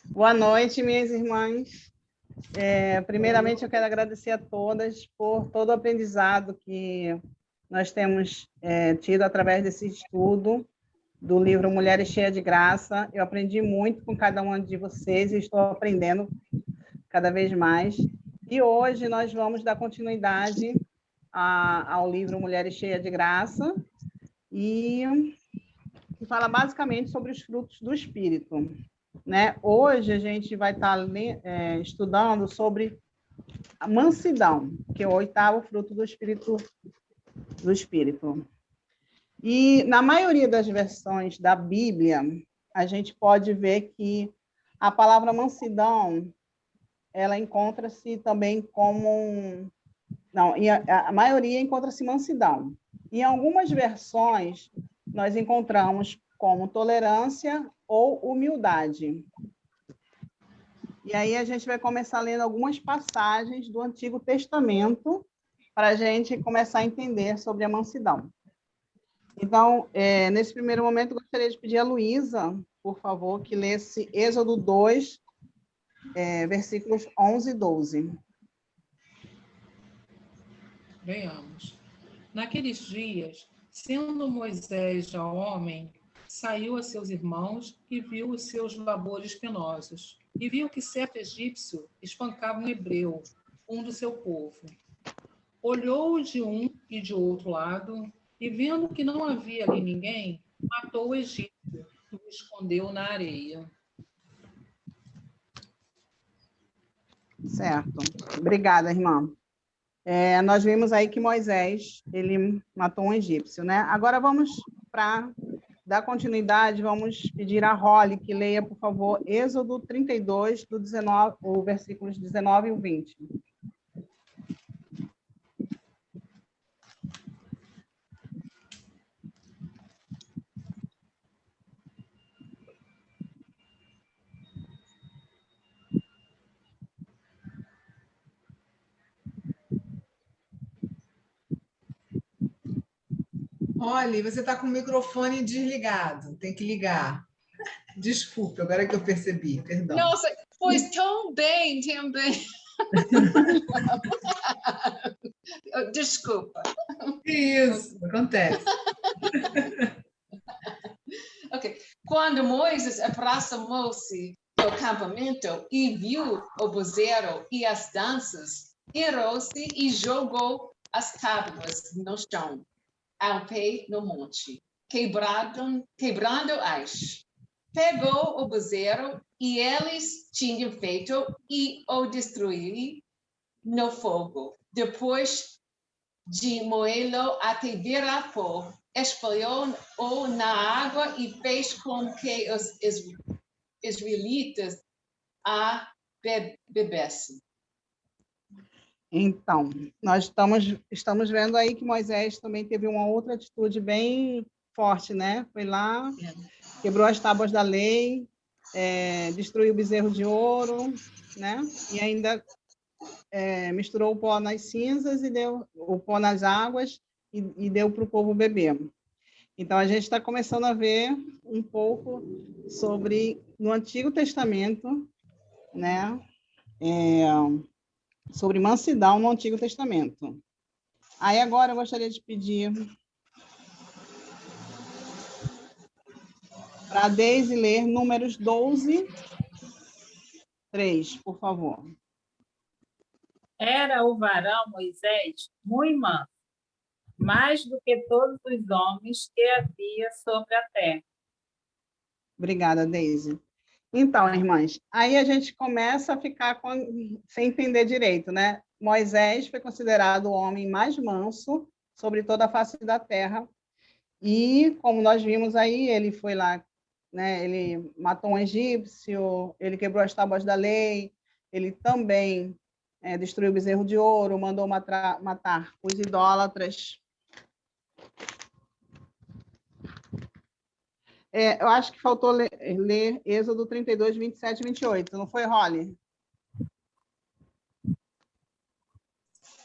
Boa noite, minhas irmãs. Primeiramente, eu quero agradecer a todas por todo o aprendizado que nós temos tido através desse estudo do livro Mulheres Cheias de Graça. Eu aprendi muito com cada uma de vocês e estou aprendendo cada vez mais. E hoje nós vamos dar continuidade ao livro Mulheres Cheias de Graça, que fala basicamente sobre os frutos do Espírito. Né? Hoje a gente vai estar estudando sobre a mansidão, que é o 8º fruto do Espírito. E na maioria das versões da Bíblia, a gente pode ver que a palavra mansidão, ela encontra-se também como... Não, a maioria encontra-se mansidão. Em algumas versões, nós encontramos como tolerância ou humildade. E aí a gente vai começar lendo algumas passagens do Antigo Testamento para a gente começar a entender sobre a mansidão. Então, nesse primeiro momento, eu gostaria de pedir a Luísa, por favor, que lesse Êxodo 2, versículos 11 e 12. Venhamos. Naqueles dias, sendo Moisés já homem, saiu a seus irmãos e viu os seus labores penosos, e viu que certo egípcio espancava um hebreu, um do seu povo. Olhou de um e de outro lado, e vendo que não havia ali ninguém, matou o egípcio e o escondeu na areia. Certo. Obrigada, irmã. Nós vimos aí que Moisés, ele matou um egípcio, né? Agora vamos para dar continuidade, vamos pedir a Holly que leia, por favor, Êxodo 32, do 19, o versículos 19 e 20. Olha, você está com o microfone desligado, tem que ligar. Desculpe, agora que eu percebi, perdão. Nossa, pois tão bem, também. Desculpa. Isso, acontece. Ok. Quando Moisés aproximou-se do acampamento e viu o bezerro e as danças, irou-se e jogou as tábuas no chão, ao pé do monte, quebrando-as. Pegou o bezerro e eles tinham feito e o destruíram no fogo. Depois de moê-lo até virar pó, espalhou-o na água e fez com que os israelitas a bebessem. Então, nós estamos vendo aí que Moisés também teve uma outra atitude bem forte, né? Foi lá, quebrou as tábuas da lei, destruiu o bezerro de ouro, né? E ainda misturou o pó nas cinzas e deu o pó nas águas e deu para o povo beber. Então, a gente está começando a ver um pouco sobre, no Antigo Testamento, né? Sobre mansidão no Antigo Testamento. Aí agora eu gostaria de pedir para a Deise ler Números 12, 3, por favor. Era o varão Moisés muito manso, mais do que todos os homens que havia sobre a terra. Obrigada, Deise. Então, irmãs, aí a gente começa a ficar sem entender direito, né? Moisés foi considerado o homem mais manso sobre toda a face da terra, e, como nós vimos aí, ele foi lá, né? Ele matou um egípcio, ele quebrou as tábuas da lei, ele também destruiu o bezerro de ouro, mandou matar os idólatras. Eu acho que faltou ler Êxodo 32, 27 e 28, não foi, Holly?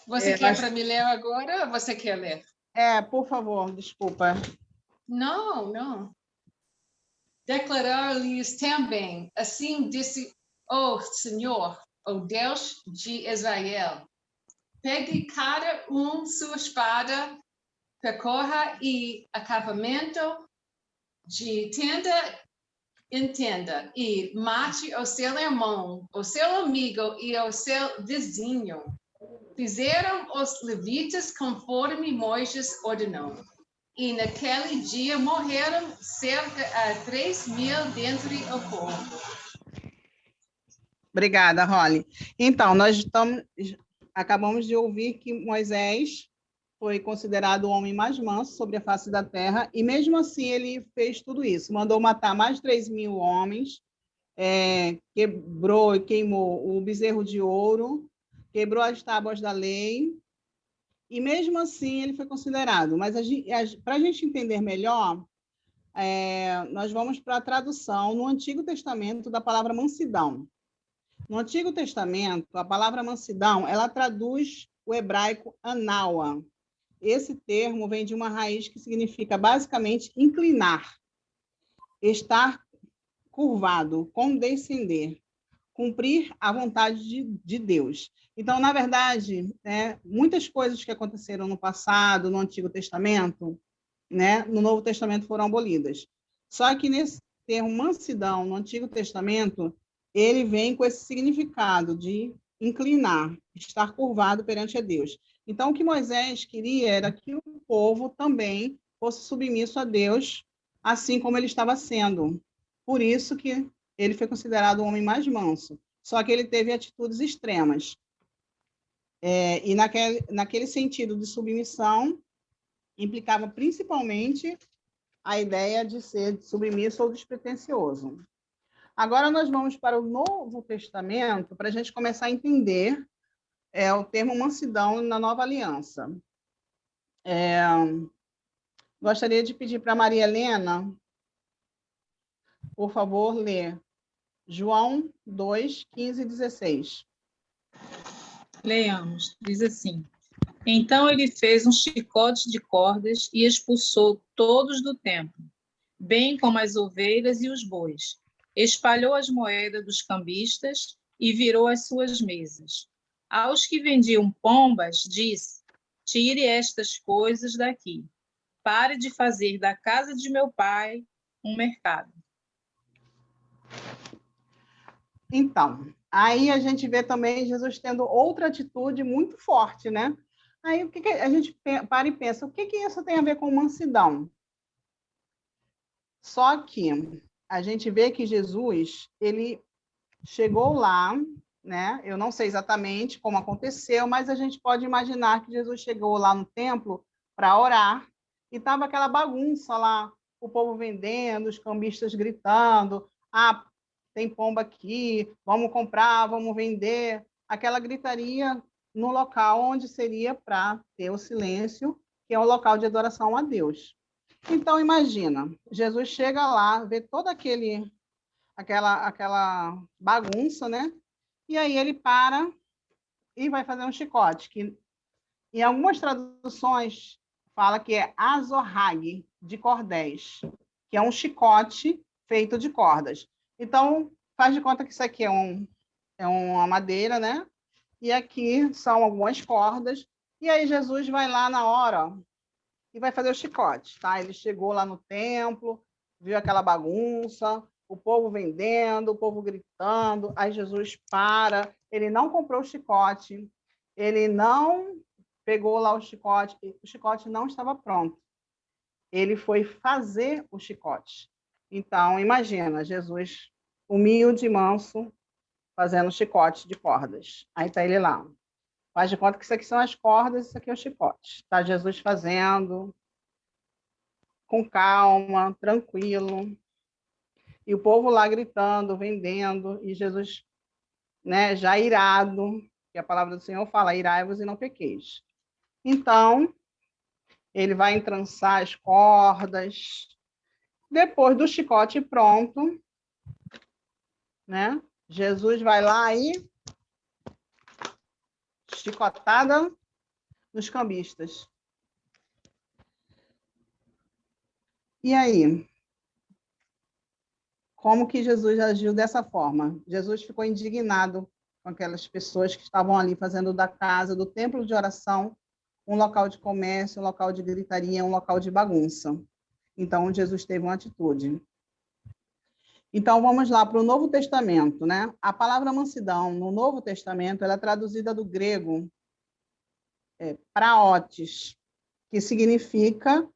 Você quer para me ler agora ou você quer ler? Por favor, desculpa. Não. Declarar-lhes também, assim disse o Senhor, o Deus de Israel: pegue cada sua espada, percorra e acampamento de tenda em tenda, e mate o seu irmão, o seu amigo e o seu vizinho. Fizeram os levitas conforme Moisés ordenou. E naquele dia morreram cerca de 3.000 dentre o povo. Obrigada, Holly. Então, acabamos de ouvir que Moisés foi considerado o homem mais manso sobre a face da terra, e mesmo assim ele fez tudo isso, mandou matar mais de 3.000 homens, quebrou e queimou o bezerro de ouro, quebrou as tábuas da lei, e mesmo assim ele foi considerado. Mas para a gente entender melhor, nós vamos para a tradução no Antigo Testamento da palavra mansidão. No Antigo Testamento, a palavra mansidão, ela traduz o hebraico anawa. Esse termo vem de uma raiz que significa basicamente inclinar, estar curvado, condescender, cumprir a vontade de Deus. Então, na verdade, muitas coisas que aconteceram no passado, no Antigo Testamento, no Novo Testamento foram abolidas. Só que nesse termo mansidão, no Antigo Testamento, ele vem com esse significado de inclinar, estar curvado perante a Deus. Então, o que Moisés queria era que o povo também fosse submisso a Deus, assim como ele estava sendo. Por isso que ele foi considerado o homem mais manso. Só que ele teve atitudes extremas. E naquele sentido de submissão, implicava principalmente a ideia de ser submisso ou despretensioso. Agora nós vamos para o Novo Testamento para a gente começar a entender o termo mansidão na Nova Aliança. Gostaria de pedir para a Maria Helena, por favor, ler João 2, 15 e 16. Leamos, diz assim: então ele fez um chicote de cordas e expulsou todos do templo, bem como as ovelhas e os bois. Espalhou as moedas dos cambistas e virou as suas mesas. Aos que vendiam pombas, disse: tire estas coisas daqui. Pare de fazer da casa de meu pai um mercado. Então, aí a gente vê também Jesus tendo outra atitude muito forte, né? Aí o que a gente para e pensa, o que isso tem a ver com mansidão? Só que a gente vê que Jesus, ele chegou lá, né? Eu não sei exatamente como aconteceu, mas a gente pode imaginar que Jesus chegou lá no templo para orar e estava aquela bagunça lá, o povo vendendo, os cambistas gritando: ah, tem pomba aqui, vamos comprar, vamos vender. Aquela gritaria no local onde seria para ter o silêncio, que é o local de adoração a Deus. Então, imagina, Jesus chega lá, vê toda aquela bagunça, né? E aí ele para e vai fazer um chicote, que em algumas traduções fala que é azorrague, de cordéis, que é um chicote feito de cordas. Então, faz de conta que isso aqui é uma madeira, né? E aqui são algumas cordas. E aí Jesus vai lá na hora, ó, e vai fazer o chicote, tá? Ele chegou lá no templo, viu aquela bagunça, o povo vendendo, o povo gritando, aí Jesus para, ele não comprou o chicote, ele não pegou lá o chicote não estava pronto. Ele foi fazer o chicote. Então, imagina, Jesus humilde e manso, fazendo chicote de cordas. Aí está ele lá. Faz de conta que isso aqui são as cordas, isso aqui é o chicote. Está Jesus fazendo, com calma, tranquilo. E o povo lá gritando, vendendo, e Jesus, né, já irado, que a palavra do Senhor fala: irai-vos e não pequeis. Então, ele vai entrançar as cordas. Depois do chicote pronto, né, Jesus vai lá e chicotada nos cambistas. E aí? Como que Jesus agiu dessa forma? Jesus ficou indignado com aquelas pessoas que estavam ali fazendo da casa, do templo de oração, um local de comércio, um local de gritaria, um local de bagunça. Então, Jesus teve uma atitude. Então, vamos lá para o Novo Testamento, né? A palavra mansidão, no Novo Testamento, ela é traduzida do grego praotes, que significa...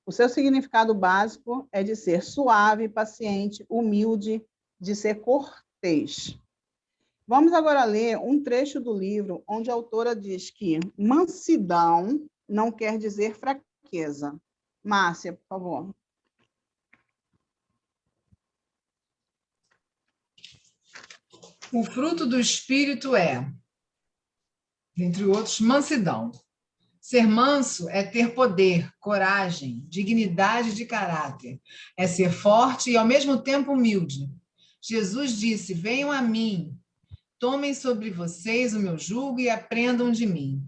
O seu significado básico é de ser suave, paciente, humilde, de ser cortês. Vamos agora ler um trecho do livro onde a autora diz que mansidão não quer dizer fraqueza. Márcia, por favor. O fruto do Espírito é, entre outros, mansidão. Ser manso é ter poder, coragem, dignidade de caráter. É ser forte e, ao mesmo tempo, humilde. Jesus disse: venham a mim, tomem sobre vocês o meu jugo e aprendam de mim.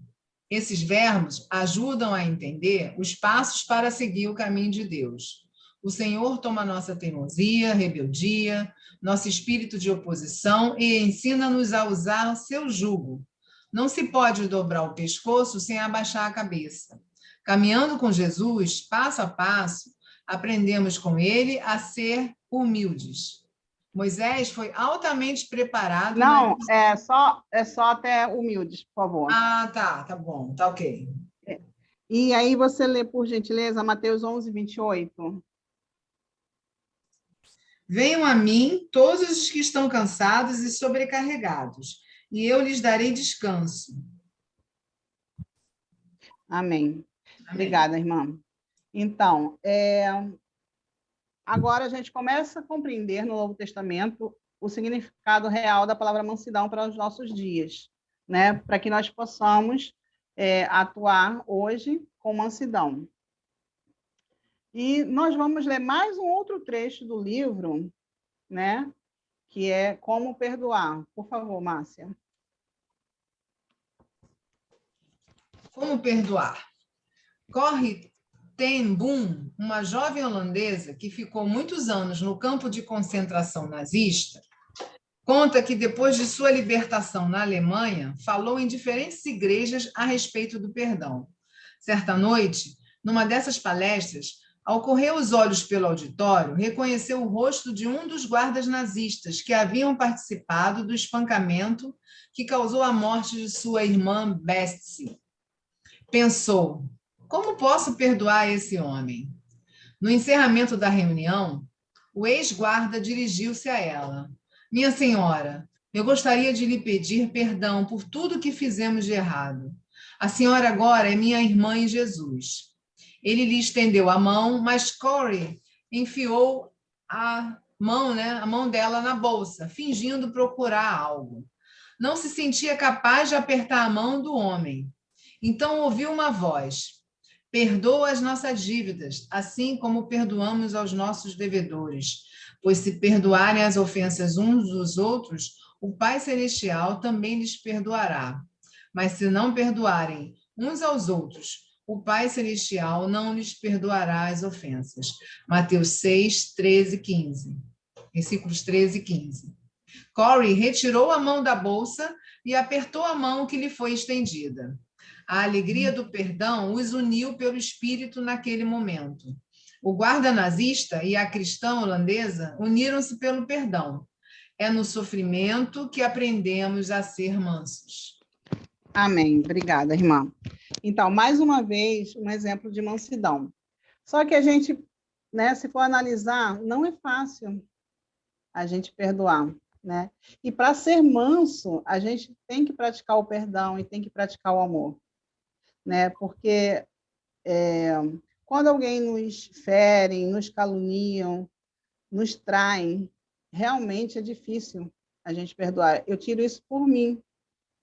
Esses verbos ajudam a entender os passos para seguir o caminho de Deus. O Senhor toma nossa teimosia, rebeldia, nosso espírito de oposição e ensina-nos a usar seu jugo. Não se pode dobrar o pescoço sem abaixar a cabeça. Caminhando com Jesus, passo a passo, aprendemos com ele a ser humildes. Moisés foi altamente preparado... Não, é só até humildes, por favor. Ah, tá bom, tá ok. E aí você lê, por gentileza, Mateus 11, 28. Venham a mim todos os que estão cansados e sobrecarregados, e eu lhes darei descanso. Amém. Amém. Obrigada, irmã. Então, agora a gente começa a compreender no Novo Testamento o significado real da palavra mansidão para os nossos dias, né? Para que nós possamos atuar hoje com mansidão. E nós vamos ler mais um outro trecho do livro, né? Que é Como Perdoar. Por favor, Márcia. Como perdoar? Corrie ten Boom, uma jovem holandesa que ficou muitos anos no campo de concentração nazista, conta que depois de sua libertação na Alemanha, falou em diferentes igrejas a respeito do perdão. Certa noite, numa dessas palestras, ao correr os olhos pelo auditório, reconheceu o rosto de um dos guardas nazistas que haviam participado do espancamento que causou a morte de sua irmã Betsy. Pensou: como posso perdoar esse homem? No encerramento da reunião, o ex-guarda dirigiu-se a ela. Minha senhora, eu gostaria de lhe pedir perdão por tudo que fizemos de errado. A senhora agora é minha irmã em Jesus. Ele lhe estendeu a mão, mas Corrie enfiou a mão dela na bolsa, fingindo procurar algo. Não se sentia capaz de apertar a mão do homem. Então ouviu uma voz: perdoa as nossas dívidas, assim como perdoamos aos nossos devedores. Pois se perdoarem as ofensas uns dos outros, o Pai Celestial também lhes perdoará. Mas se não perdoarem uns aos outros, o Pai Celestial não lhes perdoará as ofensas. Mateus 6, 13, 15. Versículos 13 e 15. Corrie retirou a mão da bolsa e apertou a mão que lhe foi estendida. A alegria do perdão os uniu pelo espírito naquele momento. O guarda nazista e a cristã holandesa uniram-se pelo perdão. É no sofrimento que aprendemos a ser mansos. Amém. Obrigada, irmã. Então, mais uma vez, um exemplo de mansidão. Só que a gente, né, se for analisar, não é fácil a gente perdoar, né? E para ser manso, a gente tem que praticar o perdão e tem que praticar o amor, né? Porque quando alguém nos ferem, nos caluniam, nos traem, realmente é difícil a gente perdoar. Eu tiro isso por mim,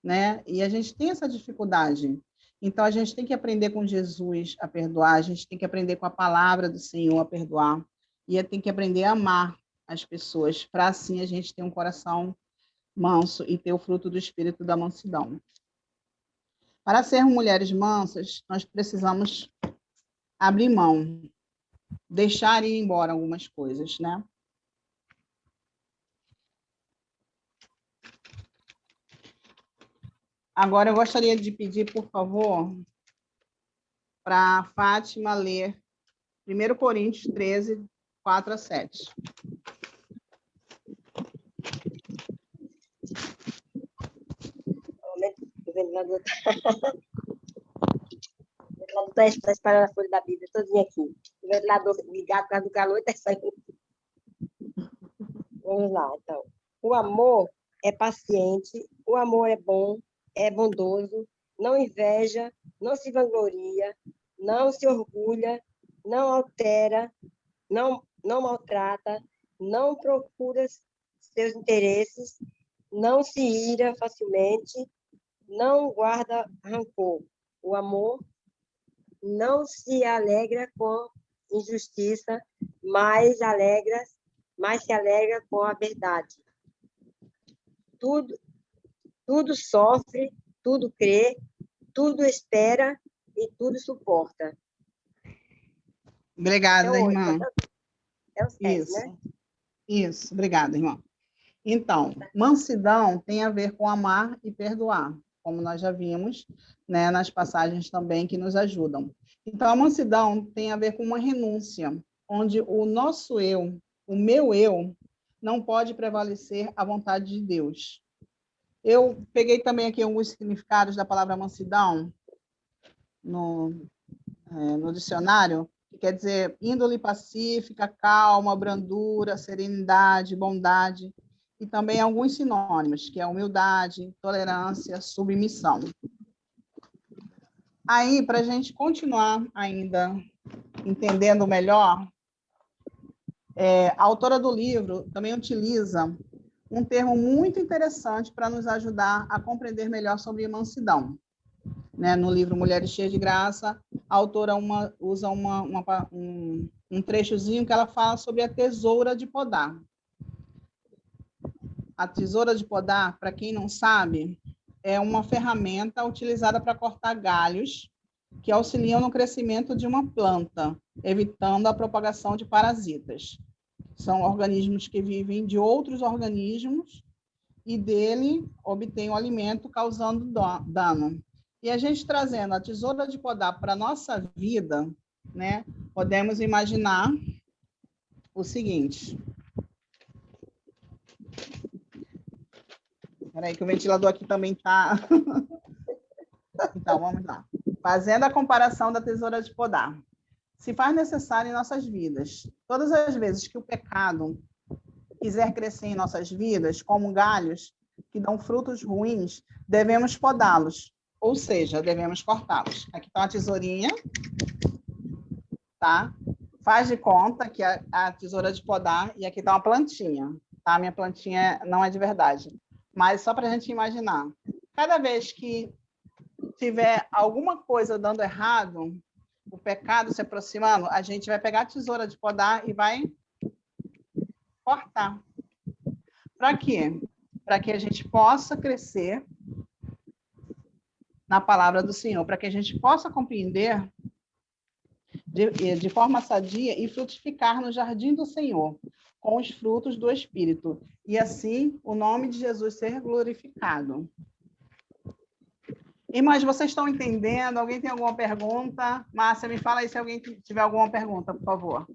né? E a gente tem essa dificuldade. Então, a gente tem que aprender com Jesus a perdoar, a gente tem que aprender com a palavra do Senhor a perdoar, e tem que aprender a amar as pessoas, para assim a gente ter um coração manso e ter o fruto do Espírito da mansidão. Para sermos mulheres mansas, nós precisamos abrir mão, deixar ir embora algumas coisas, né? Agora eu gostaria de pedir, por favor, para a Fátima ler 1 Coríntios 13, 4 a 7. O ventilador está espalhando a folha da Bíblia todinha aqui. O ventilador ligado por causa do calor está saindo. Vamos lá, então. O amor é paciente, o amor é bom, é bondoso, não inveja, não se vangloria, não se orgulha, não altera, não maltrata, não procura seus interesses, não se ira facilmente, não guarda rancor. O amor não se alegra com injustiça, mas se alegra com a verdade. Tudo sofre, tudo crê, tudo espera e tudo suporta. Obrigada, É irmã. É o 7, Isso. né? Isso, obrigada, irmã. Então, mansidão tem a ver com amar e perdoar, como nós já vimos, né, nas passagens também que nos ajudam. Então, a mansidão tem a ver com uma renúncia, onde o nosso eu, o meu eu, não pode prevalecer à vontade de Deus. Eu peguei também aqui alguns significados da palavra mansidão no dicionário, que quer dizer índole pacífica, calma, brandura, serenidade, bondade, e também alguns sinônimos, que é humildade, tolerância, submissão. Aí, para a gente continuar ainda entendendo melhor, a autora do livro também utiliza um termo muito interessante para nos ajudar a compreender melhor sobre mansidão. Né? No livro Mulheres Cheias de Graça, a autora usa um trechozinho que ela fala sobre a tesoura de podar. A tesoura de podar, para quem não sabe, é uma ferramenta utilizada para cortar galhos que auxiliam no crescimento de uma planta, evitando a propagação de parasitas. São organismos que vivem de outros organismos e dele obtêm o alimento causando dano. E a gente trazendo a tesoura de podar para a nossa vida, né, podemos imaginar o seguinte. Espera aí, que o ventilador aqui também está... Então, vamos lá. Fazendo a comparação da tesoura de podar. Se faz necessário em nossas vidas. Todas as vezes que o pecado quiser crescer em nossas vidas, como galhos que dão frutos ruins, devemos podá-los, ou seja, devemos cortá-los. Aqui está uma tesourinha, tá? Faz de conta que a tesoura de podar, e aqui está uma plantinha, tá? Minha plantinha não é de verdade, mas só para a gente imaginar. Cada vez que tiver alguma coisa dando errado, o pecado se aproximando, a gente vai pegar a tesoura de podar e vai cortar. Para quê? Para que a gente possa crescer na palavra do Senhor, para que a gente possa compreender de forma sadia e frutificar no jardim do Senhor, com os frutos do Espírito, e assim o nome de Jesus ser glorificado. Irmãs, vocês estão entendendo? Alguém tem alguma pergunta? Márcia, me fala aí se alguém tiver alguma pergunta, por favor.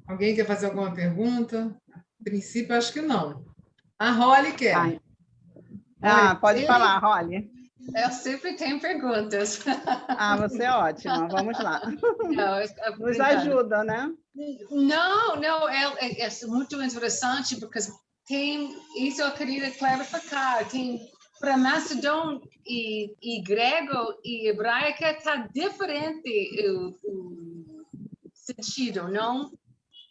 Alguém quer fazer alguma pergunta? A princípio, acho que não. A Holly quer. Pode falar, Holly. Eu sempre tenho perguntas. Você é ótima. Vamos lá. Não, nos ajuda, né? Não, é muito interessante, porque isso eu queria clarificar, para Macedão e grego e hebraica está diferente o sentido, não?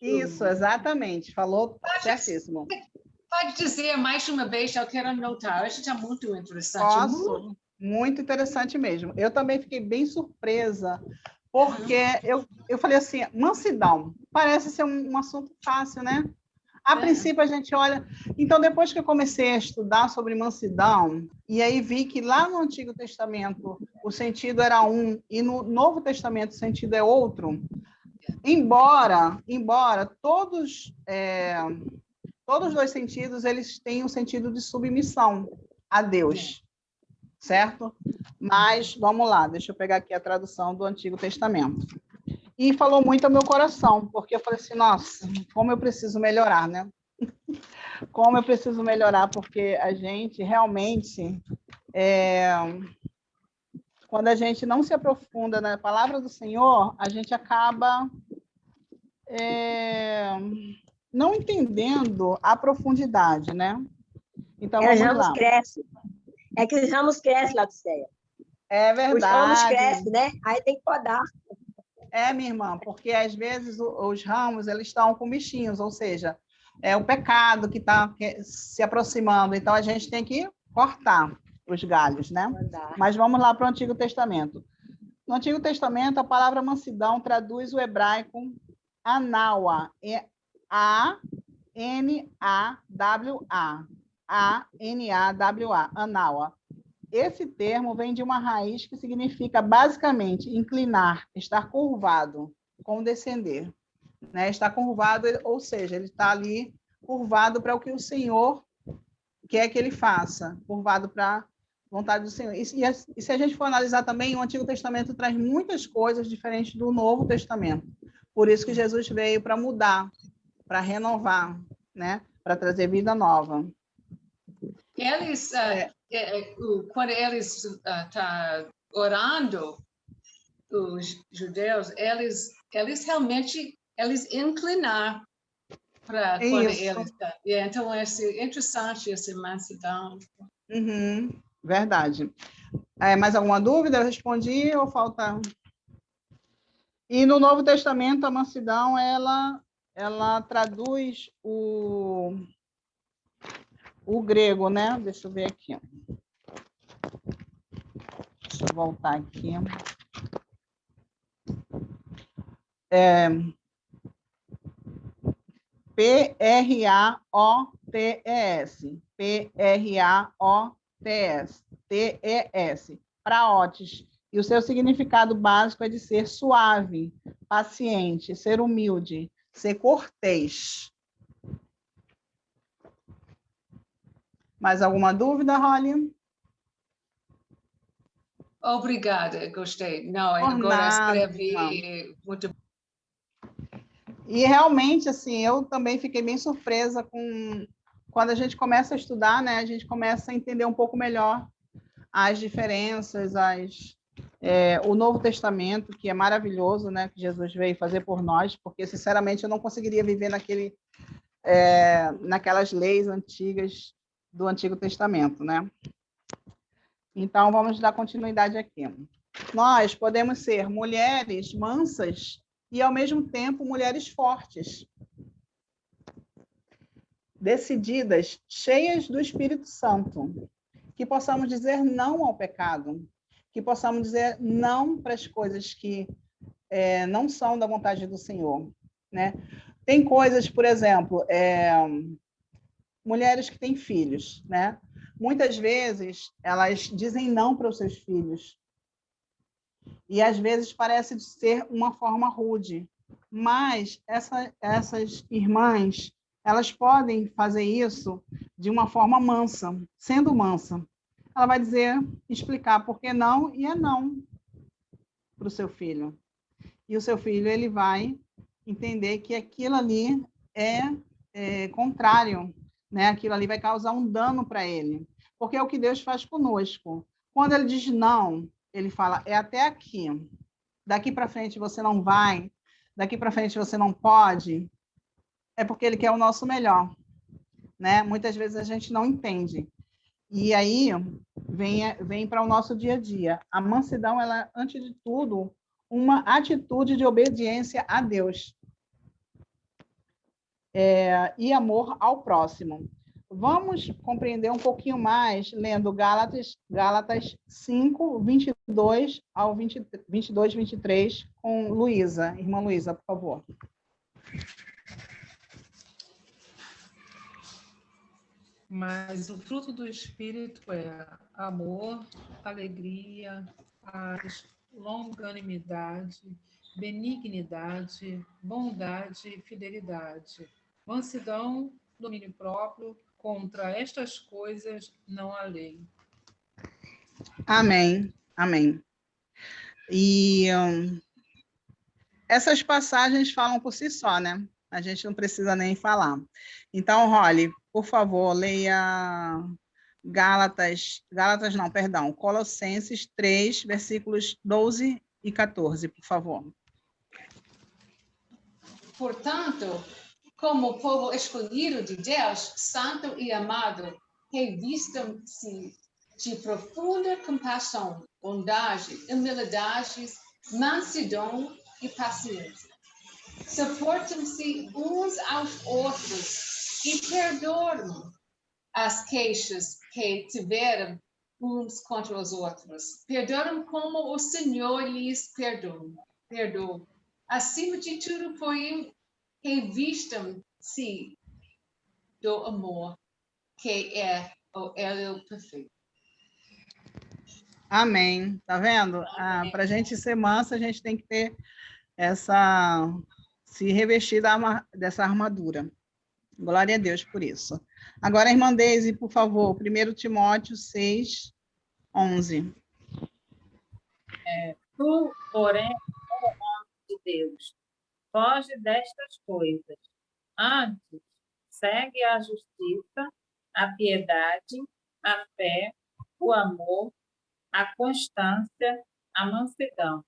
Isso, exatamente. Falou certíssimo. Pode dizer mais uma vez, eu quero anotar. Isso está muito interessante. Posso? Muito interessante mesmo. Eu também fiquei bem surpresa, porque eu falei assim, mansidão, parece ser um assunto fácil, né? A princípio, a gente olha... Então, depois que eu comecei a estudar sobre mansidão, e aí vi que lá no Antigo Testamento o sentido era um, e no Novo Testamento o sentido é outro, embora todos os dois sentidos eles têm um sentido de submissão a Deus, certo? Mas, vamos lá, deixa eu pegar aqui a tradução do Antigo Testamento. E falou muito ao meu coração, porque eu falei assim, nossa, como eu preciso melhorar, né? Como eu preciso melhorar, porque a gente realmente, quando a gente não se aprofunda na palavra do Senhor, a gente acaba não entendendo a profundidade, né? Então, Os vamos ramos lá. crescem. É que os ramos crescem, Laodiceia. É Os ramos verdade. crescem, né? Aí tem que podar. Minha irmã, porque às vezes os ramos eles estão com bichinhos, ou seja, é o pecado que está se aproximando, então a gente tem que cortar os galhos, né? Podar. Mas vamos lá para o Antigo Testamento. No Antigo Testamento, a palavra mansidão traduz o hebraico anawa, A-N-A-W-A, A-N-A-W-A, anawa. Esse termo vem de uma raiz que significa, basicamente, inclinar, estar curvado, condescender. Né? Estar curvado, ou seja, ele está ali curvado para o que o Senhor quer que ele faça, curvado para a vontade do Senhor. E se a gente for analisar também, o Antigo Testamento traz muitas coisas diferentes do Novo Testamento. Por isso que Jesus veio para mudar, para renovar, né? Para trazer vida nova. Eles, quando eles estão orando, os judeus, eles realmente inclinar para quando eles... Então, é interessante essa mansidão. Verdade. Mais alguma dúvida? Eu respondi ou falta... E no Novo Testamento, a mansidão, ela traduz o grego, né? Deixa eu ver aqui. Deixa eu voltar aqui. P-R-A-O-T-E-S. P-R-A-O-T-S. T-E-S. Praotes. E o seu significado básico é de ser suave, paciente, ser humilde, ser cortês. Mais alguma dúvida, Holly? Obrigada, gostei. Não, agora escrevi muito. E realmente, assim, eu também fiquei bem surpresa quando a gente começa a estudar, né? A gente começa a entender um pouco melhor as diferenças, o Novo Testamento, que é maravilhoso, né? Que Jesus veio fazer por nós, porque, sinceramente, eu não conseguiria viver naquelas leis antigas do Antigo Testamento, né? Então, vamos dar continuidade aqui. Nós podemos ser mulheres mansas e, ao mesmo tempo, mulheres fortes, decididas, cheias do Espírito Santo, que possamos dizer não ao pecado, que possamos dizer não para as coisas que não são da vontade do Senhor, né? Tem coisas, por exemplo, mulheres que têm filhos, né? Muitas vezes elas dizem não para os seus filhos. E às vezes parece ser uma forma rude. Mas essas irmãs, elas podem fazer isso de uma forma mansa, sendo mansa. Ela vai explicar por que não, e é não para o seu filho. E o seu filho ele vai entender que aquilo ali é contrário, né? Aquilo ali vai causar um dano para ele, porque é o que Deus faz conosco. Quando ele diz não, ele fala, é até aqui, daqui para frente você não vai, daqui para frente você não pode, é porque ele quer o nosso melhor, né? Muitas vezes a gente não entende. E aí vem para o nosso dia a dia. A mansidão, ela é, antes de tudo, uma atitude de obediência a Deus. E amor ao próximo. Vamos compreender um pouquinho mais lendo Gálatas 5, 22 ao 22, 23, com Luísa. Irmã Luísa, por favor. Mas o fruto do Espírito é amor, alegria, paz, longanimidade, benignidade, bondade e fidelidade. Mansidão, domínio próprio, contra estas coisas não há lei. Amém, amém. E essas passagens falam por si só, né? A gente não precisa nem falar. Então, Holly, por favor, leia Colossenses 3, versículos 12 e 14, por favor. Portanto, como povo escolhido de Deus, santo e amado, revistam-se de profunda compaixão, bondade, humildade, mansidão e paciência. Suportam-se uns aos outros e perdoam as queixas que tiveram uns contra os outros. Perdoam como o Senhor lhes perdoou. Acima de tudo, porém, revistam-se do amor, que é o elo perfeito. Amém. Tá vendo? Para a gente ser mansa, a gente tem que ter se revestir dessa armadura. Glória a Deus por isso. Agora, irmã Deise, por favor, 1 Timóteo 6, 11. Tu, porém, ó homem de Deus, foge destas coisas. Antes, segue a justiça, a piedade, a fé, o amor, a constância, a mansidão.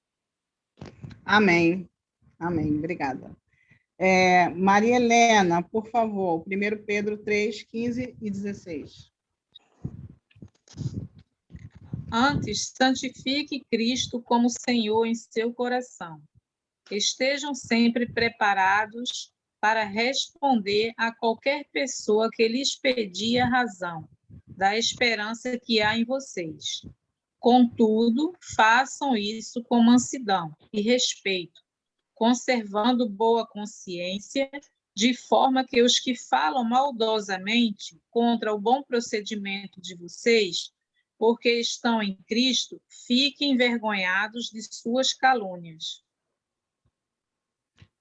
Amém. Amém. Obrigada. Maria Helena, por favor, 1 Pedro 3, 15 e 16. Antes, santifique Cristo como Senhor em seu coração. Estejam sempre preparados para responder a qualquer pessoa que lhes pedir a razão da esperança que há em vocês. Contudo, façam isso com mansidão e respeito, conservando boa consciência, de forma que os que falam maldosamente contra o bom procedimento de vocês, porque estão em Cristo, fiquem envergonhados de suas calúnias.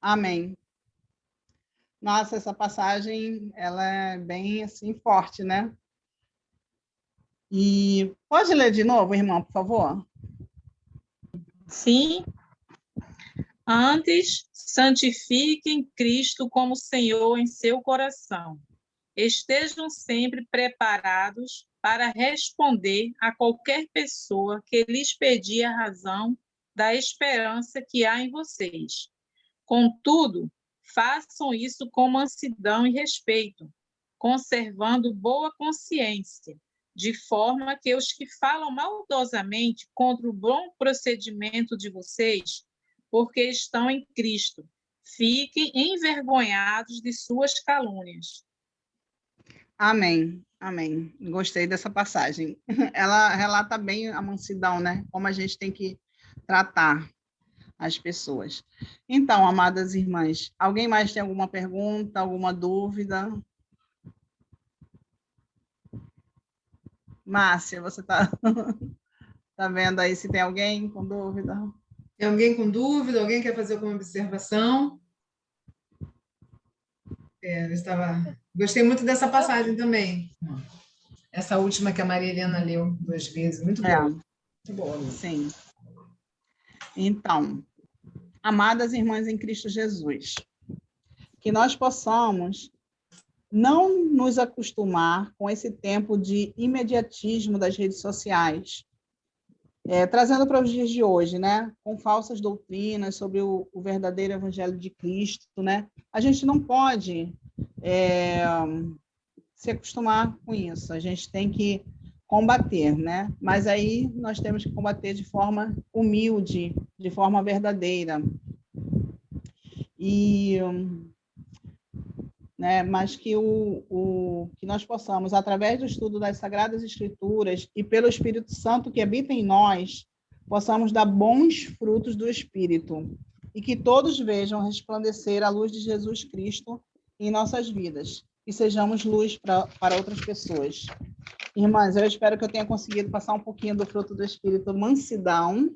Amém. Nossa, essa passagem, ela é bem, assim, forte, né? E pode ler de novo, irmã, por favor? Sim. Antes, santifiquem Cristo como Senhor em seu coração. Estejam sempre preparados para responder a qualquer pessoa que lhes pedir a razão da esperança que há em vocês. Contudo, façam isso com mansidão e respeito, conservando boa consciência, de forma que os que falam maldosamente contra o bom procedimento de vocês, porque estão em Cristo, fiquem envergonhados de suas calúnias. Amém, amém. Gostei dessa passagem. Ela relata bem a mansidão, né? Como a gente tem que tratar as pessoas. Então, amadas irmãs, alguém mais tem alguma pergunta, alguma dúvida? Márcia, você tá vendo aí se tem alguém com dúvida? Tem alguém com dúvida? Alguém quer fazer alguma observação? Gostei muito dessa passagem também. Essa última que a Maria Helena leu 2 vezes. Muito boa. Muito boa. Sim. Então, amadas irmãs em Cristo Jesus, que nós possamos não nos acostumar com esse tempo de imediatismo das redes sociais, trazendo para os dias de hoje, né, com falsas doutrinas sobre o verdadeiro evangelho de Cristo, né? A gente não pode se acostumar com isso, a gente tem que combater, né? Mas aí nós temos que combater de forma humilde, de forma verdadeira. E mas que que nós possamos, através do estudo das Sagradas Escrituras e pelo Espírito Santo que habita em nós, possamos dar bons frutos do Espírito e que todos vejam resplandecer a luz de Jesus Cristo em nossas vidas e sejamos luz para outras pessoas. Irmãs, eu espero que eu tenha conseguido passar um pouquinho do fruto do Espírito, mansidão,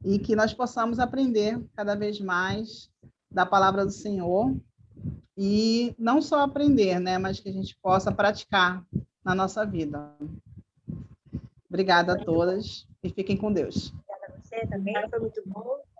e que nós possamos aprender cada vez mais da palavra do Senhor, e não só aprender, né, mas que a gente possa praticar na nossa vida. Obrigada a todas e fiquem com Deus. Obrigada a você também, foi muito bom.